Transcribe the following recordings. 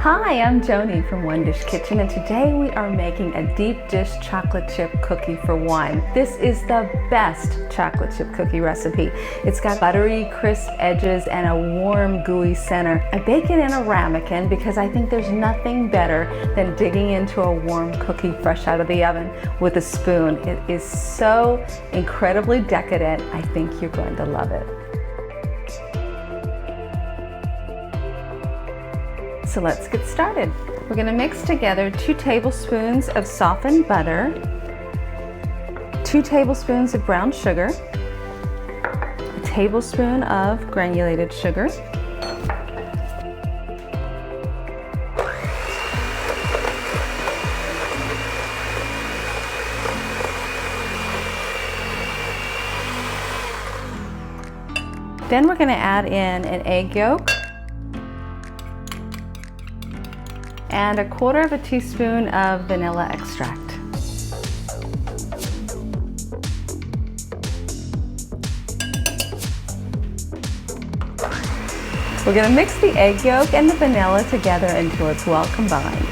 Hi, I'm Joni from One Dish Kitchen, and today we are making a deep dish chocolate chip cookie for one. This is the best chocolate chip cookie recipe. It's got buttery, crisp edges and a warm, gooey center. I bake it in a ramekin because I think there's nothing better than digging into a warm cookie fresh out of the oven with a spoon. It is so incredibly decadent. I think you're going to love it. So let's get started. We're going to mix together 2 tablespoons of softened butter, 2 tablespoons of brown sugar, a tablespoon of granulated sugar, then we're going to add in an egg yolk, and 1/4 teaspoon of vanilla extract. We're going to mix the egg yolk and the vanilla together until it's well combined.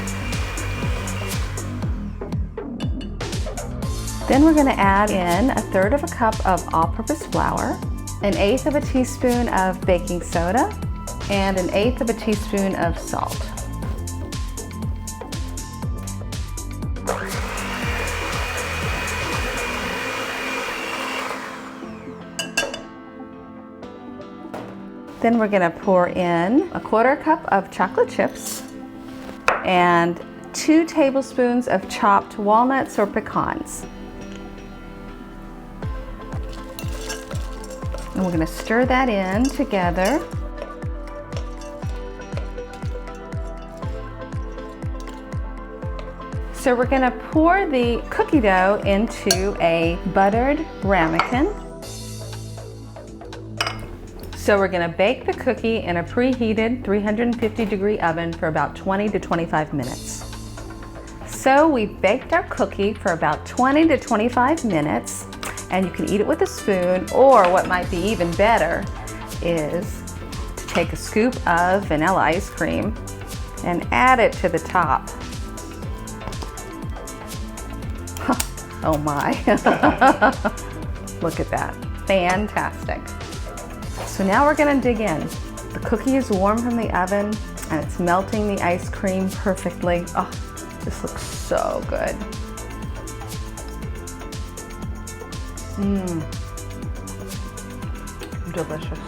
Then we're going to add in 1/3 cup of all-purpose flour, 1/8 teaspoon of baking soda, and 1/8 teaspoon of salt. Then we're going to pour in 1/4 cup of chocolate chips and 2 tablespoons of chopped walnuts or pecans. And we're going to stir that in together. So we're going to pour the cookie dough into a buttered ramekin. So we're going to bake the cookie in a preheated 350-degree oven for about 20 to 25 minutes. So we baked our cookie for about 20 to 25 minutes, and you can eat it with a spoon, or what might be even better is to take a scoop of vanilla ice cream and add it to the top. Oh my, look at that, fantastic. So now we're going to dig in. The cookie is warm from the oven and it's melting the ice cream perfectly. Oh, this looks so good. Delicious.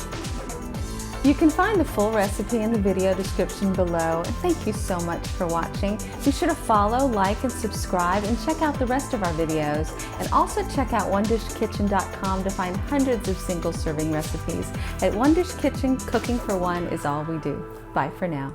You can find the full recipe in the video description below, and thank you so much for watching. Be sure to follow, like, and subscribe, and check out the rest of our videos. And also check out onedishkitchen.com to find hundreds of single serving recipes. At One Dish Kitchen, cooking for one is all we do. Bye for now.